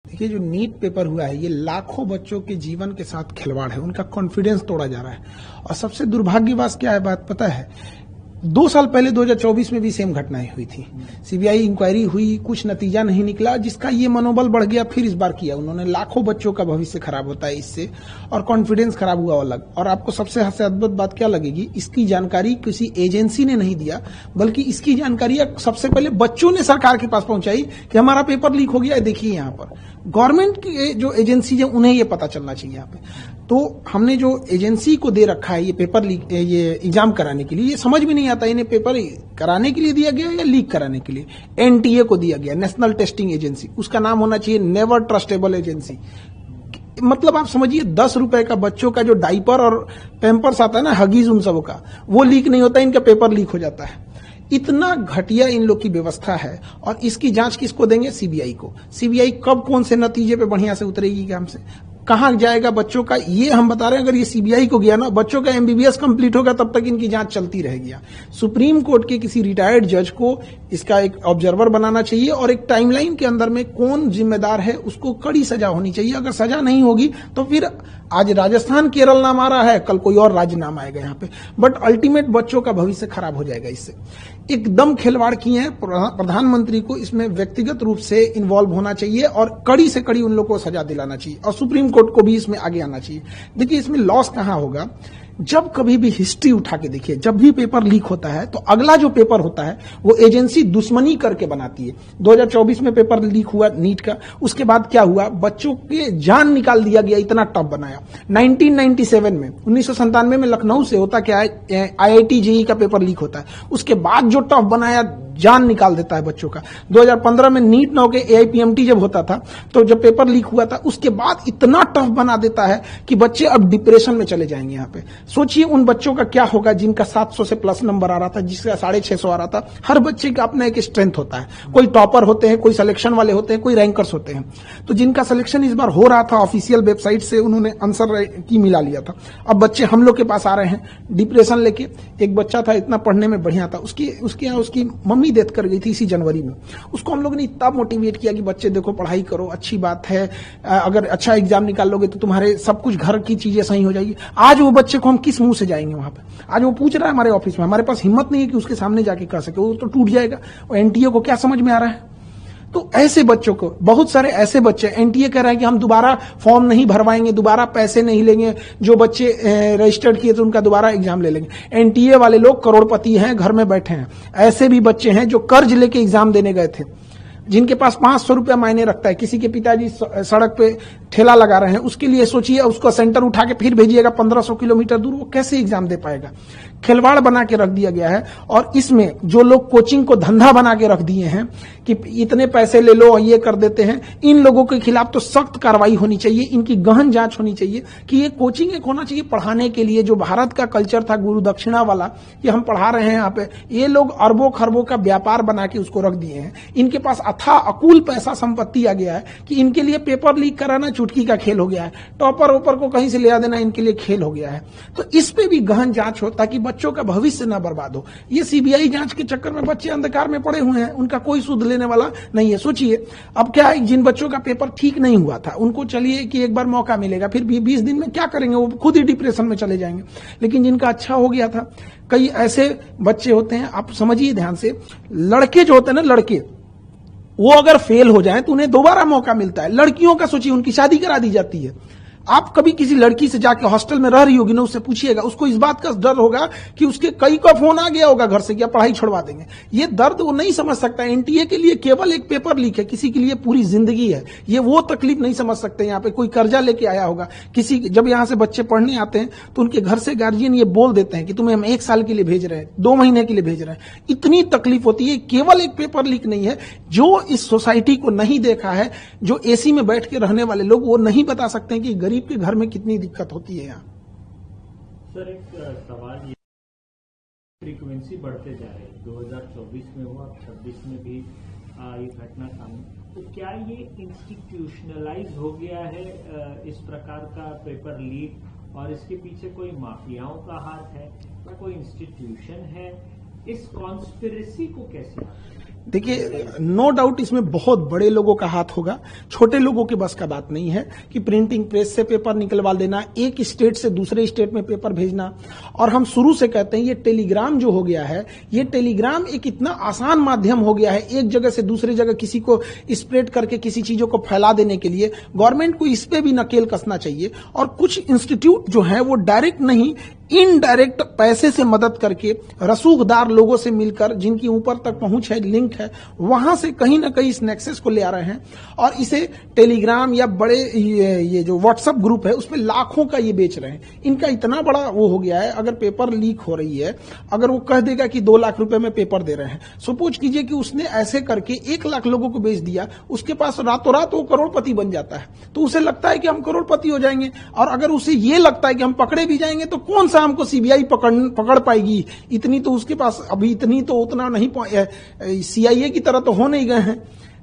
देखिए, जो NEET paper हुआ है, ये लाखों बच्चों के जीवन के साथ खिलवाड़ है, उनका कॉन्फिडेंस तोड़ा जा रहा है। और सबसे दुर्भाग्यवश क्या है बात पता है, 2 साल पहले 2024 में भी सेम घटनाएं हुई थी। सीबीआई इंक्वायरी हुई, कुछ नतीजा नहीं निकला, जिसका ये मनोबल बढ़ गया। फिर इस बार किया उन्होंने, लाखों बच्चों का भविष्य खराब होता है इससे, और कॉन्फिडेंस खराब हुआ अलग। और आपको सबसे अद्भुत बात क्या लगेगी, इसकी जानकारी किसी एजेंसी ने नहीं दिया, बल्कि इसकी जानकारी सबसे पहले बच्चों ने सरकार के पास पहुंचाई कि हमारा पेपर लीक हो गया है, देखिए यहाँ पर। गवर्नमेंट की जो एजेंसी है उन्हें ये पता चलना चाहिए यहाँ पे। तो हमने जो एजेंसी को दे रखा है ये पेपर लीक, ये एग्जाम कराने के लिए, ये समझ में नहीं आता इन्हें पेपर कराने के लिए दिया गया या लीक कराने के लिए। एनटीए को दिया गया, नेशनल टेस्टिंग एजेंसी, उसका नाम होना चाहिए नेवर ट्रस्टेबल एजेंसी। मतलब आप समझिए, 10 रुपए का बच्चों का जो डाइपर और पैम्पर्स आता है ना, हगीज उन सबों का, वो लीक नहीं होता, इनका पेपर लीक हो जाता है। इतना घटिया इन लोग की व्यवस्था है। और इसकी जांच किसको देंगे? सीबीआई को। सीबीआई कब कौन से नतीजे पे बढ़िया से उतरेगी काम से, कहां जाएगा बच्चों का, ये हम बता रहे हैं। अगर ये सीबीआई को गया ना, बच्चों का एमबीबीएस कंप्लीट होगा, तब तक इनकी जांच चलती रहेगी। सुप्रीम कोर्ट के किसी रिटायर्ड जज को इसका एक ऑब्जर्वर बनाना चाहिए, और एक टाइमलाइन के अंदर में कौन जिम्मेदार है उसको कड़ी सजा होनी चाहिए। अगर सजा नहीं होगी तो फिर आज राजस्थान केरल नाम आ रहा है, कल कोई और राज्य नाम आएगा यहाँ पे, बट अल्टीमेट बच्चों का भविष्य खराब हो जाएगा इससे। एकदम खिलवाड़ किए हैं। प्रधानमंत्री को इसमें व्यक्तिगत रूप से इन्वॉल्व होना चाहिए, और कड़ी से कड़ी उन लोगों को सजा दिलाना चाहिए, और सुप्रीम कोर्ट को भी इसमें आगे आना चाहिए। देखिए, इसमें लॉस कहां होगा, जब कभी भी हिस्ट्री उठा के देखिए, जब भी पेपर लीक होता है तो अगला जो पेपर होता है वो एजेंसी दुश्मनी करके बनाती है। 2024 में पेपर लीक हुआ नीट का, उसके बाद क्या हुआ, बच्चों के जान निकाल दिया गया, इतना टफ बनाया। 1997 में 1997 में लखनऊ से होता क्या है, आईआईटी जेईई का पेपर लीक होता है, उसके बाद जो टफ बनाया, जान निकाल देता है बच्चों का। 2015 में नीट न होके एआईपीएमटी जब होता था, तो जब पेपर लीक हुआ था, उसके बाद इतना टफ बना देता है कि बच्चे अब डिप्रेशन में चले जाएंगे। यहाँ पे सोचिए उन बच्चों का क्या होगा जिनका 700 से प्लस नंबर आ रहा था, जिसका 650 आ रहा था। हर बच्चे का अपना एक स्ट्रेंथ होता है, कोई टॉपर होते हैं, कोई सिलेक्शन वाले होते हैं, कोई रैंकर्स होते हैं। तो जिनका सिलेक्शन इस बार हो रहा था, ऑफिशियल वेबसाइट से उन्होंने आंसर की मिला लिया था, अब बच्चे हम लोग के पास आ रहे हैं डिप्रेशन लेके। एक बच्चा था, इतना पढ़ने में बढ़िया था, उसकी मम्मी डेथ कर गई थी इसी जनवरी में। उसको हम लोग ने इतना मोटिवेट किया कि बच्चे देखो, पढ़ाई करो, अच्छी बात है, अगर अच्छा एग्जाम निकाल लोगे तो तुम्हारे सब कुछ घर की चीजें सही हो जाएगी। आज वो बच्चे को हम किस मुंह से जाएंगे वहां पे? आज वो पूछ रहा है हमारे ऑफिस में, हमारे पास हिम्मत नहीं है कि उसके सामने जाके कह सके, वो तो टूट जाएगा। और एनटीए को क्या समझ में आ रहा है? तो ऐसे बच्चों को, बहुत सारे ऐसे बच्चे, एनटीए कह रहा है कि हम दोबारा फॉर्म नहीं भरवाएंगे, दोबारा पैसे नहीं लेंगे, जो बच्चे रजिस्टर्ड किए तो उनका दोबारा एग्जाम ले लेंगे। एनटीए वाले लोग करोड़पति हैं, घर में बैठे हैं। ऐसे भी बच्चे हैं जो कर्ज लेके एग्जाम देने गए थे, जिनके पास 500 रुपया मायने रखता है। किसी के पिताजी सड़क पे ठेला लगा रहे हैं, उसके लिए सोचिए, उसका सेंटर उठा के फिर भेजिएगा 1500 किलोमीटर दूर, वो कैसे एग्जाम दे पाएगा? खिलवाड़ बना के रख दिया गया है। और इसमें जो लोग कोचिंग को धंधा बना के रख दिए हैं कि इतने पैसे ले लो और ये कर देते हैं, इन लोगों के खिलाफ तो सख्त कार्रवाई होनी चाहिए, इनकी गहन जांच होनी चाहिए कि ये कोचिंग एक होना चाहिए पढ़ाने के लिए। जो भारत का कल्चर था गुरु दक्षिणा वाला, ये हम पढ़ा रहे हैं यहाँ पे, ये लोग अरबों खरबों का व्यापार बना के उसको रख दिए हैं। इनके पास अथाह अकूल पैसा संपत्ति आ गया है कि इनके लिए पेपर लीक कराना चुटकी का खेल हो गया है। टॉपर ओपर को कहीं से ले आ देना इनके लिए खेल हो गया है। तो इस पे भी गहन जांच हो, ताकि बच्चों का भविष्य ना बर्बाद हो। ये सीबीआई जांच के चक्कर में बच्चे अंधकार में पड़े हुए हैं, उनका कोई सुध लेने वाला नहीं है। सोचिए, अब क्या है, जिन बच्चों का पेपर ठीक नहीं हुआ था उनको चलिए कि एक बार मौका मिलेगा, फिर 20 दिन में क्या करेंगे, वो खुद ही डिप्रेशन में चले जाएंगे। लेकिन जिनका अच्छा हो गया था, कई ऐसे बच्चे होते हैं, आप समझिए ध्यान से, लड़के जो होते हैं ना, लड़के, वो अगर फेल हो जाए तो उन्हें दोबारा मौका मिलता है। लड़कियों का सोचिए, उनकी शादी करा दी जाती है। आप कभी किसी लड़की से जाके हॉस्टल में रह रही होगी ना, उससे पूछिएगा, उसको इस बात का डर होगा कि उसके कई का फोन आ गया होगा घर से, क्या पढ़ाई छुड़वा देंगे। ये दर्द वो नहीं समझ सकता। एनटीए के लिए केवल एक पेपर लीक है, किसी के लिए पूरी जिंदगी है। ये वो तकलीफ नहीं समझ सकते। यहाँ पे कोई कर्जा लेके आया होगा, किसी, जब यहाँ से बच्चे पढ़ने आते हैं तो उनके घर से गार्जियन ये बोल देते हैं कि तुम्हें हम 1 साल के लिए भेज रहे हैं, 2 महीने के लिए भेज रहे हैं। इतनी तकलीफ होती है। केवल एक पेपर लीक नहीं है। जो इस सोसाइटी को नहीं देखा है, जो एसी में बैठ के रहने वाले लोग, वो नहीं बता सकते हैं कि गरीब के घर में कितनी दिक्कत होती है। यहाँ सर एक सवाल, ये फ्रीक्वेंसी बढ़ते जा रही है, 2024 में हुआ, 26 में भी ये घटना सामने, तो क्या ये इंस्टीट्यूशनलाइज हो गया है इस प्रकार का पेपर लीक, और इसके पीछे कोई माफियाओं का हाथ है या कोई इंस्टीट्यूशन है? इस कॉन्स्पिरेसी को कैसे? देखिए, नो डाउट इसमें बहुत बड़े लोगों का हाथ होगा, छोटे लोगों के बस का बात नहीं है कि प्रिंटिंग प्रेस से पेपर निकलवा देना, एक स्टेट से दूसरे स्टेट में पेपर भेजना। और हम शुरू से कहते हैं ये टेलीग्राम जो हो गया है, ये टेलीग्राम एक इतना आसान माध्यम हो गया है एक जगह से दूसरी जगह किसी को स्प्रेड करके किसी चीजों को फैला देने के लिए। गवर्नमेंट को इस पे भी नकेल कसना चाहिए। और कुछ इंस्टीट्यूट जो है वो डायरेक्ट नहीं, इनडायरेक्ट पैसे से मदद करके रसूखदार लोगों से मिलकर, जिनकी ऊपर तक पहुंच है, लिंक है, वहां से कहीं ना कहीं इस नेक्सस को ले आ रहे हैं और इसे टेलीग्राम या बड़े ये जो व्हाट्सएप ग्रुप है उसमें लाखों का ये बेच रहे हैं। इनका इतना बड़ा वो हो गया है, अगर पेपर लीक हो रही है, अगर वो कह देगा कि 2 लाख रुपए में पेपर दे रहे हैं, सपोज कीजिए कि उसने ऐसे करके 1 लाख लोगों को बेच दिया, उसके पास रातों रात वो करोड़पति बन जाता है। तो उसे लगता है कि हम करोड़पति हो जाएंगे। और अगर उसे ये लगता है कि हम पकड़े भी जाएंगे तो कौन हमको सीबीआई पकड़ पाएगी, इतनी तो उसके पास अभी इतनी तो उतना नहीं, सीआईए की तरह तो हो नहीं गए हैं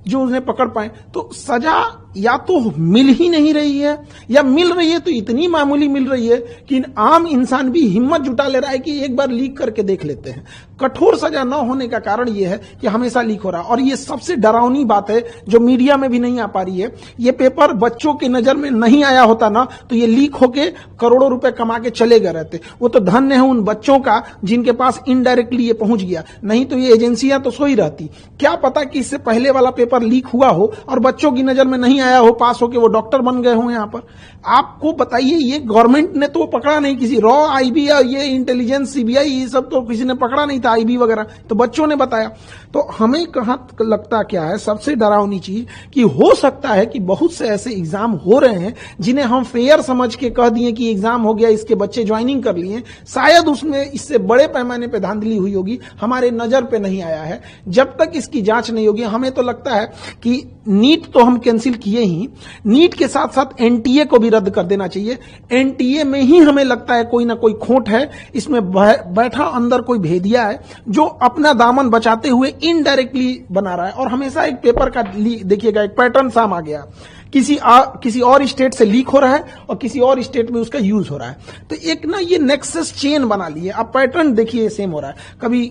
जो उन्हें पकड़ पाए। तो सजा या तो मिल ही नहीं रही है या मिल रही है तो इतनी मामूली मिल रही है कि आम इंसान भी हिम्मत जुटा ले रहा है कि एक बार लीक करके देख लेते हैं। कठोर सजा न होने का कारण यह है कि हमेशा लीक हो रहा है। और ये सबसे डरावनी बात है जो मीडिया में भी नहीं आ पा रही है। ये पेपर बच्चों की नजर में नहीं आया होता ना तो ये लीक होके करोड़ों रुपए कमा के चले गए रहते। वो तो धन्य है उन बच्चों का जिनके पास इनडायरेक्टली ये पहुंच गया, नहीं तो ये एजेंसियां तो सोई रहती। क्या पता कि इससे पहले वाला पेपर लीक हुआ हो और बच्चों की नजर में नहीं आया हो, पास होके वो डॉक्टर बन गए हो। यहां पर आपको बताइए, ये गवर्नमेंट ने तो पकड़ा नहीं, किसी रॉ आईबी या ये इंटेलिजेंस सीबीआई ये सब तो किसी ने पकड़ा नहीं था, आईबी वगैरह तो बच्चों ने बताया। तो हमें कहां लगता क्या है सबसे डरावनी चीज कि हो सकता है कि बहुत से ऐसे एग्जाम हो रहे हैं जिन्हें हम फेयर समझ के कह दिए कि एग्जाम हो गया, इसके बच्चे ज्वाइनिंग कर लिए, शायद उसमें इससे बड़े पैमाने पर धांधली हुई होगी, हमारे नजर पे नहीं आया है। जब तक इसकी जांच नहीं होगी, हमें तो लगता है कि नीट तो हम कैंसिल किए ही, नीट के साथ साथ एनटीए को भी रद्द कर देना चाहिए। एनटीए में ही हमें लगता है कोई ना कोई खोट है, इसमें बैठा अंदर कोई भेदिया है जो अपना दामन बचाते हुए इनडायरेक्टली बना रहा है। और हमेशा एक पेपर का देखिएगा एक पैटर्न साम आ गया, किसी और स्टेट से लीक हो रहा है और किसी और स्टेट में उसका यूज हो रहा है। तो एक ना ये नेक्सस चेन बना लिए। अब पैटर्न देखिए सेम हो रहा है, कभी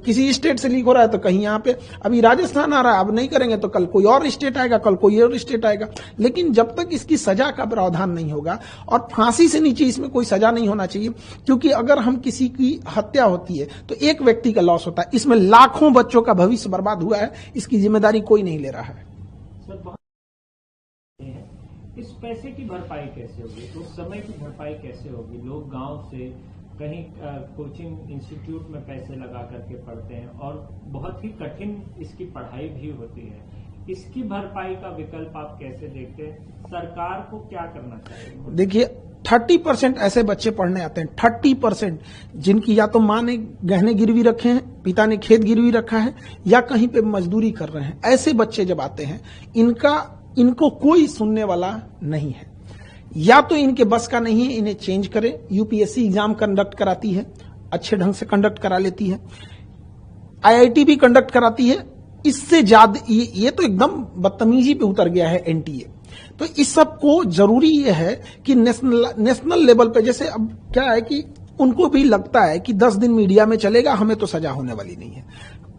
किसी स्टेट से लीक हो रहा है तो कहीं यहां पे अभी राजस्थान आ रहा है, अब नहीं करेंगे तो कल कोई और स्टेट आएगा, कल कोई और स्टेट आएगा। लेकिन जब तक इसकी सजा का प्रावधान नहीं होगा, और फांसी से नीचे इसमें कोई सजा नहीं होना चाहिए, क्योंकि अगर हम किसी की हत्या होती है तो एक व्यक्ति का लॉस होता है, इसमें लाखों बच्चों का भविष्य बर्बाद हुआ है, इसकी जिम्मेदारी कोई नहीं ले रहा है। इस पैसे की भरपाई कैसे होगी, तो उस समय की भरपाई कैसे होगी? लोग गांव से कहीं कोचिंग इंस्टीट्यूट में पैसे लगा करके पढ़ते हैं और बहुत ही कठिन इसकी पढ़ाई भी होती है। इसकी भरपाई का विकल्प आप कैसे देखते हैं? सरकार को क्या करना चाहिए? देखिए 30% ऐसे बच्चे पढ़ने आते हैं, 30% जिनकी या तो माँ ने गहने गिरवी रखे हैं, पिता ने खेत गिरवी रखा है, या कहीं पे मजदूरी कर रहे हैं। ऐसे बच्चे जब आते हैं इनको कोई सुनने वाला नहीं है। या तो इनके बस का नहीं है, इन्हें चेंज करें। यूपीएससी एग्जाम कंडक्ट कराती है, अच्छे ढंग से कंडक्ट करा लेती है, आईआईटी भी कंडक्ट कराती है। इससे ज्यादा ये तो एकदम बदतमीजी पे उतर गया है एनटीए। तो इस सब को जरूरी यह है कि नेशनल लेवल पे, जैसे अब क्या है कि उनको भी लगता है कि 10 दिन मीडिया में चलेगा, हमें तो सजा होने वाली नहीं है।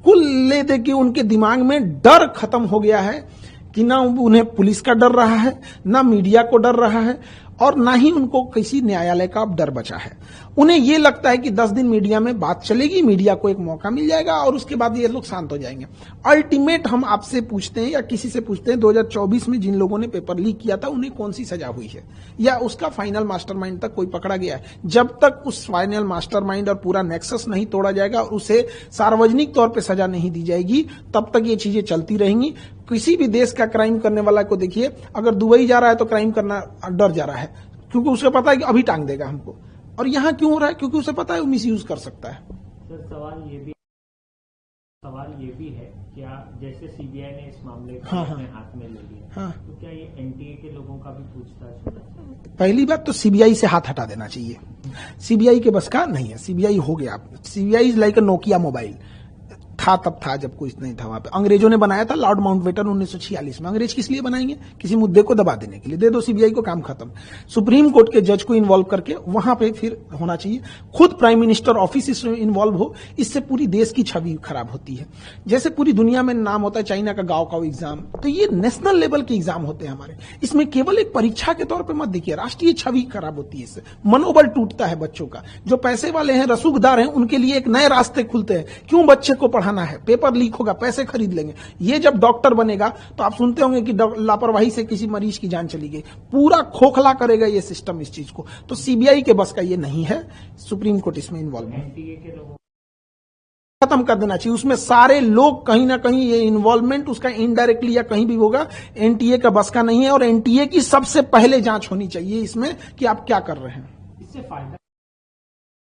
कुल ले दे के उनके दिमाग में डर खत्म हो गया है कि ना उन्हें पुलिस का डर रहा है, ना मीडिया को डर रहा है, और ना ही उनको किसी न्यायालय का अब डर बचा है। उन्हें यह लगता है कि 10 दिन मीडिया में बात चलेगी, मीडिया को एक मौका मिल जाएगा और उसके बाद ये लोग शांत हो जाएंगे। अल्टीमेट हम आपसे पूछते हैं या किसी से पूछते हैं, 2024 में जिन लोगों ने पेपर लीक किया था उन्हें कौन सी सजा हुई है या उसका फाइनल मास्टरमाइंड तक कोई पकड़ा गया है? जब तक उस फाइनल मास्टरमाइंड और पूरा नेक्सस नहीं तोड़ा जाएगा और उसे सार्वजनिक तौर पर सजा नहीं दी जाएगी, तब तक ये चीजें चलती रहेंगी। किसी भी देश का क्राइम करने वाला को देखिए, अगर दुबई जा रहा है तो क्राइम करना डर जा रहा है, क्योंकि उसे पता है कि अभी टांग देगा हमको। और यहां क्यों हो रहा है? क्योंकि उसे पता है वो मिसयूज कर सकता है। सर सवाल ये भी है, क्या जैसे सीबीआई ने इस मामले को अपने हाथ में ले लिया, तो क्या ये एनटीए के लोगों का भी पूछताछ होना चाहिए? पहली बात तो सीबीआई से हाथ हटा देना चाहिए। सीबीआई के बस का नहीं है, सीबीआई हो गया। CBI is like a Nokia mobile, था तब था जब कुछ नहीं था वहां पे। अंग्रेजों ने बनाया था, लॉर्ड माउंटबेटन 1946 में। अंग्रेज किस लिए बनाएंगे? किसी मुद्दे को दबा देने के लिए। दे दो सीबीआई को, काम खत्म। सुप्रीम कोर्ट के जज को इन्वॉल्व करके वहां पे फिर होना चाहिए। खुद प्राइम मिनिस्टर ऑफिस इसमें इन्वॉल्व हो, इससे पूरी देश की छवि खराब होती है। जैसे पूरी दुनिया में नाम होता है चाइना का गांव का एग्जाम, तो ये नेशनल लेवल के एग्जाम होते हैं हमारे। इसमें केवल एक परीक्षा के तौर पे मत देखिए, राष्ट्रीय छवि खराब होती है इससे। मनोबल टूटता है बच्चों का। जो पैसे वाले हैं, रसूखदार हैं, उनके लिए एक नए रास्ते खुलते हैं। क्यों बच्चे को पढ़ाना है? पेपर लीक होगा, पैसे खरीद लेंगे। ये जब डॉक्टर बनेगा तो आप सुनते होंगे कि लापरवाही से किसी मरीज की जान चली गई। पूरा खोखला करेगा ये सिस्टम इस चीज को। तो सीबीआई के बस का ये नहीं है, सुप्रीम कोर्ट इसमें इन्वॉल्व है। एनटीए के लोगों खत्म कर देना चाहिए। उसमें सारे लोग कहीं ना कहीं ये इन्वॉल्वमेंट उसका इनडायरेक्टली या कहीं भी होगा, एनटीए का बस का नहीं है। और एनटीए की सबसे पहले जांच होनी चाहिए इसमें कि आप क्या कर रहे हैं। इससे फायदा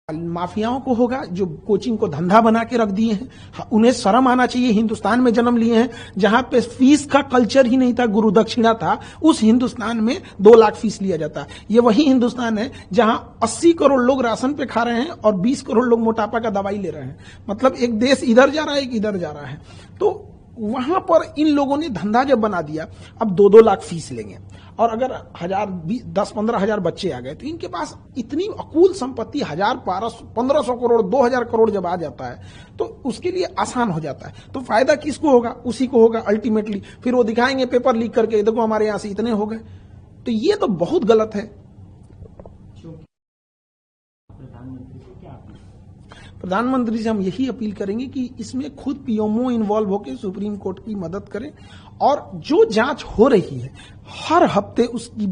माफियाओं को होगा जो कोचिंग को धंधा बना के रख दिए हैं। उन्हें शर्म आना चाहिए। हिंदुस्तान में जन्म लिए हैं जहां पे फीस का कल्चर ही नहीं था, गुरु दक्षिणा था। उस हिंदुस्तान में 2 लाख फीस लिया जाता है। ये वही हिंदुस्तान है जहां 80 करोड़ लोग राशन पे खा रहे हैं और 20 करोड़ लोग मोटापा का दवाई ले रहे हैं। मतलब एक देश इधर जा रहा है, एक इधर जा रहा है। तो वहां पर इन लोगों ने धंधा जब बना दिया, अब 2-2 लाख फीस लेंगे। और अगर 10-15 हजार बच्चे आ गए तो इनके पास इतनी अकूल संपत्ति 1500 करोड़ 2000 करोड़ जब आ जाता है तो उसके लिए आसान हो जाता है। तो फायदा किसको होगा? उसी को होगा अल्टीमेटली। फिर वो दिखाएंगे पेपर लीक करके, देखो हमारे यहां से इतने हो गए। तो ये तो बहुत गलत है। प्रधानमंत्री से क्या अपील? प्रधानमंत्री से हम यही अपील करेंगे कि इसमें खुद पीएमओ इन्वॉल्व होकर सुप्रीम कोर्ट की मदद करें। और जो जांच हो रही है हर हफ्ते उसकी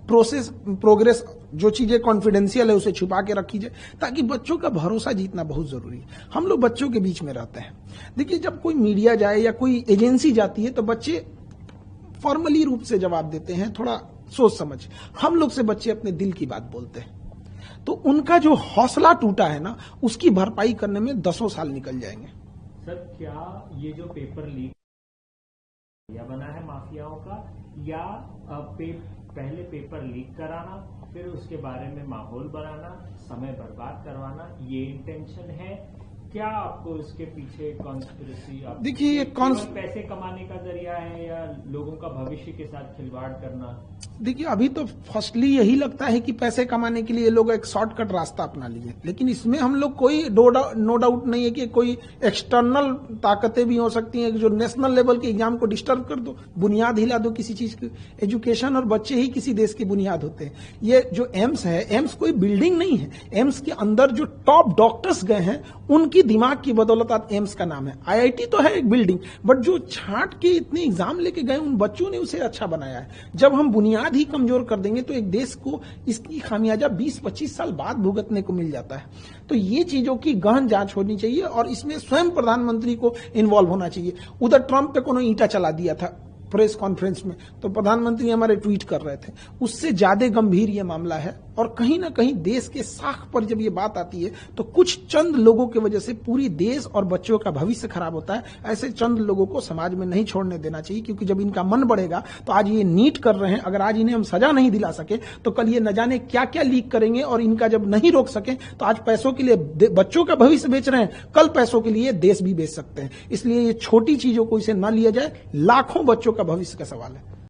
प्रोग्रेस, जो चीजें कॉन्फिडेंशियल है उसे छुपा के रखी जाए, ताकि बच्चों का भरोसा जीतना बहुत जरूरी है। हम लोग बच्चों के बीच में रहते हैं। देखिए, जब कोई मीडिया जाए या कोई एजेंसी जाती है तो बच्चे फॉर्मली रूप से जवाब देते हैं, थोड़ा सोच समझ। हम लोग से बच्चे अपने दिल की बात बोलते हैं। तो उनका जो हौसला टूटा है ना, उसकी भरपाई करने में 10 साल निकल जाएंगे। सर, क्या ये जो पेपर लीक या बना है माफियाओं का, या पहले पेपर लीक कराना, फिर उसके बारे में माहौल बनाना, समय बर्बाद करवाना, ये इंटेंशन है? क्या आपको इसके पीछे कॉन्स्पिरेसी? देखिए, ये पैसे कमाने का जरिया है या लोगों का भविष्य के साथ खिलवाड़ करना? देखिए, अभी तो फर्स्टली यही लगता है कि पैसे कमाने के लिए लोग एक शॉर्टकट रास्ता अपना लिए। लेकिन इसमें हम लोग कोई नो डाउट नहीं है कि कोई एक्सटर्नल ताकतें भी हो सकती हैं जो नेशनल लेवल के एग्जाम को डिस्टर्ब कर दो, बुनियाद हिला दो किसी चीज की। एजुकेशन और बच्चे ही किसी देश की बुनियाद होते हैं। ये जो एम्स है, एम्स कोई बिल्डिंग नहीं है। एम्स के अंदर जो टॉप डॉक्टर्स गए हैं उनकी दिमाग की बदौलत आज एम्स का नाम है। आईआईटी तो है एक बिल्डिंग, बट जो छांट के इतने एग्जाम लेके गए उन बच्चों ने उसे अच्छा बनाया है। जब हम बुनियाद ही कमजोर कर देंगे तो एक देश को इसकी खामियाजा 20-25 साल बाद भुगतने को मिल जाता है। तो ये चीजों की गहन जांच होनी चाहिए और इसमें स्वयं प्रधानमंत्री को इन्वॉल्व होना चाहिए। उधर ट्रंप पे कोनो ईंटा चला दिया था प्रेस कॉन्फ्रेंस में, तो प्रधानमंत्री हमारे ट्वीट कर रहे थे। उससे ज्यादा गंभीर यह मामला है। और कहीं ना कहीं देश के साख पर जब ये बात आती है तो कुछ चंद लोगों की वजह से पूरी देश और बच्चों का भविष्य खराब होता है। ऐसे चंद लोगों को समाज में नहीं छोड़ने देना चाहिए, क्योंकि जब इनका मन बढ़ेगा तो आज ये नीट कर रहे हैं, अगर आज इन्हें हम सजा नहीं दिला सके तो कल ये न जाने क्या क्या लीक करेंगे। और इनका जब नहीं रोक सके तो आज पैसों के लिए बच्चों का भविष्य बेच रहे हैं, कल पैसों के लिए देश भी बेच सकते हैं। इसलिए ये छोटी चीजों को इसे न लिया जाए, लाखों बच्चों का भविष्य का सवाल है।